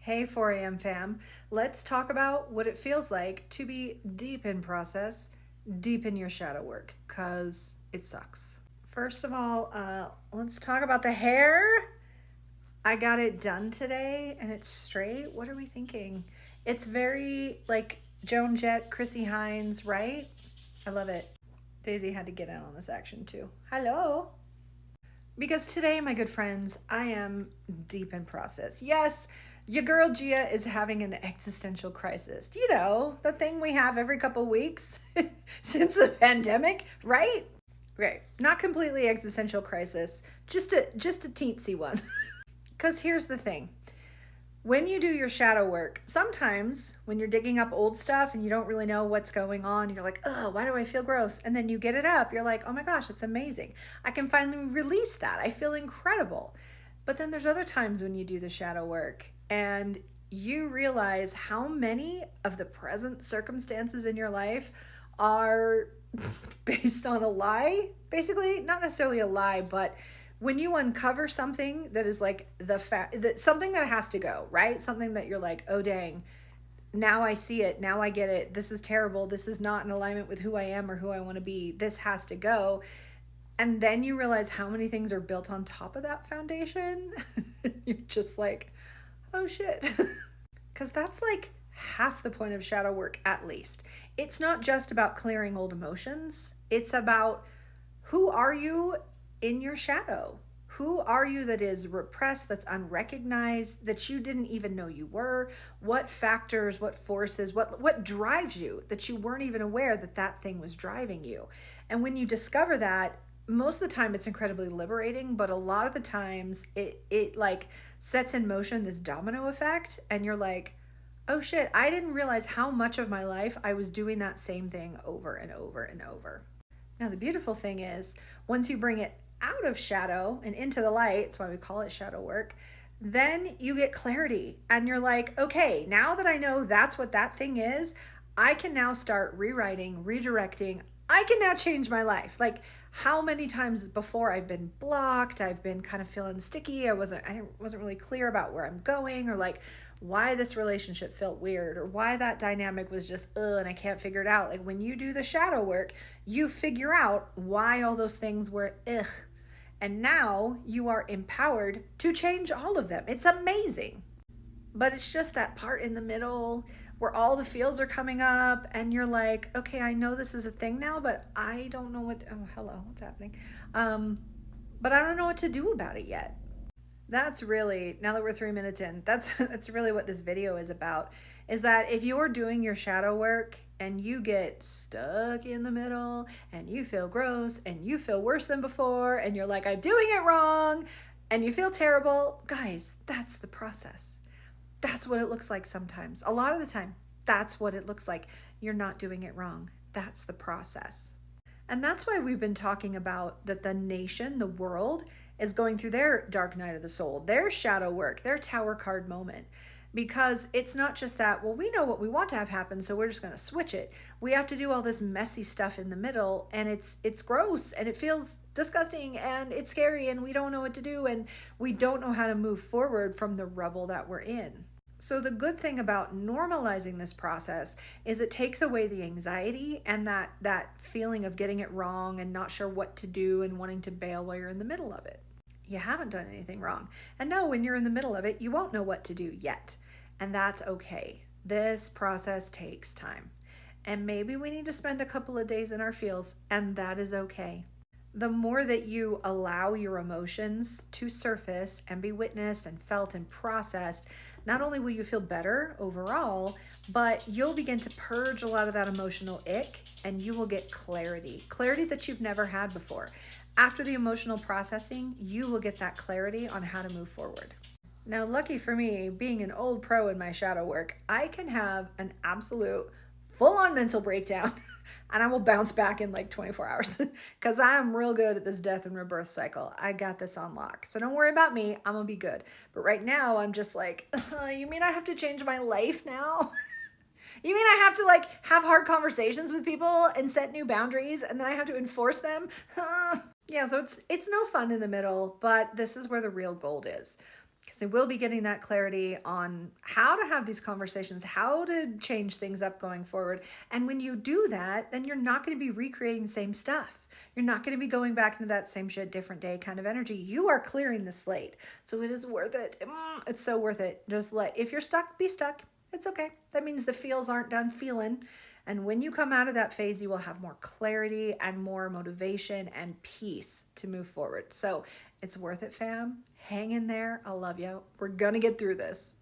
Hey 4 a.m. fam, let's talk about what it feels like to be deep in process, deep in your shadow work, because it sucks. First of all, let's talk about the hair. I got it done today and it's straight. What are we thinking? It's very like Joan Jett, Chrissy Hines, right? I love it. Daisy had to get in on this action too. Hello. Because today, my good friends, I am deep in process. Yes, your girl Gia is having an existential crisis. You know, the thing we have every couple weeks since the pandemic, right? Right. Not completely existential crisis, just a teensy one. Cuz here's the thing. When you do your shadow work, sometimes when you're digging up old stuff and you don't really know what's going on, you're like, oh, why do I feel gross? And then you get it up, you're like, oh my gosh, it's amazing. I can finally release that. I feel incredible. But then there's other times when you do the shadow work and you realize how many of the present circumstances in your life are based on a lie. Basically, not necessarily a lie, but when you uncover something that is like the fact that something that has to go, right? Something that you're like, oh dang, now I see it, now I get it. This is terrible. This is not in alignment with who I am or who I want to be. This has to go. And then you realize how many things are built on top of that foundation. You're just like, oh shit. Because that's like half the point of shadow work, at least. It's not just about clearing old emotions. It's about who are you in your shadow? Who are you that is repressed, that's unrecognized, that you didn't even know you were? What factors, what forces, what drives you that you weren't even aware that that thing was driving you? And when you discover that, most of the time it's incredibly liberating, but a lot of the times it like sets in motion this domino effect and you're like, oh shit, I didn't realize how much of my life I was doing that same thing over and over and over. Now, the beautiful thing is once you bring it out of shadow and into the light, that's why we call it shadow work, then you get clarity and you're like, okay, now that I know that's what that thing is, I can now start rewriting, redirecting. I can now change my life. Like how many times before I've been blocked, I've been kind of feeling sticky. I wasn't really clear about where I'm going or like why this relationship felt weird or why that dynamic was just and I can't figure it out. Like when you do the shadow work, you figure out why all those things were and now you are empowered to change all of them. It's amazing. But it's just that part in the middle where all the feels are coming up and you're like, okay, I know this is a thing now, but I don't know what's happening? But I don't know what to do about it yet. That's really, now that we're 3 minutes in, that's really what this video is about, is that if you're doing your shadow work and you get stuck in the middle and you feel gross and you feel worse than before and you're like, I'm doing it wrong and you feel terrible, guys, that's the process. That's what it looks like sometimes. A lot of the time, that's what it looks like. You're not doing it wrong. That's the process. And that's why we've been talking about that the nation, the world, is going through their dark night of the soul, their shadow work, their tower card moment. Because it's not just that, well, we know what we want to have happen, so we're just going to switch it. We have to do all this messy stuff in the middle, and it's gross, and it feels disgusting, and it's scary, and we don't know what to do, and we don't know how to move forward from the rubble that we're in. So the good thing about normalizing this process is it takes away the anxiety and that feeling of getting it wrong and not sure what to do and wanting to bail while you're in the middle of it. You haven't done anything wrong. And no, when you're in the middle of it, you won't know what to do yet. And that's okay. This process takes time. And maybe we need to spend a couple of days in our feels, and that is okay. The more that you allow your emotions to surface and be witnessed and felt and processed, not only will you feel better overall, but you'll begin to purge a lot of that emotional ick and you will get clarity that you've never had before. After the emotional processing, you will get that clarity on how to move forward. Now, lucky for me, being an old pro in my shadow work, I can have an absolute full-on mental breakdown and I will bounce back in like 24 hours because I'm real good at this death and rebirth cycle. I got this on lock. So don't worry about me. I'm going to be good. But right now I'm just like, you mean I have to change my life now? You mean I have to like have hard conversations with people and set new boundaries and then I have to enforce them? Yeah, so it's no fun in the middle, but this is where the real gold is. because they will be getting that clarity on how to have these conversations, how to change things up going forward. And when you do that, then you're not going to be recreating the same stuff. You're not going to be going back into that same shit, different day kind of energy. You are clearing the slate. So it is worth it. It's so worth it. Just if you're stuck, be stuck. It's okay. That means the feels aren't done feeling. And when you come out of that phase, you will have more clarity and more motivation and peace to move forward. So it's worth it, fam. Hang in there. I love you. We're going to get through this.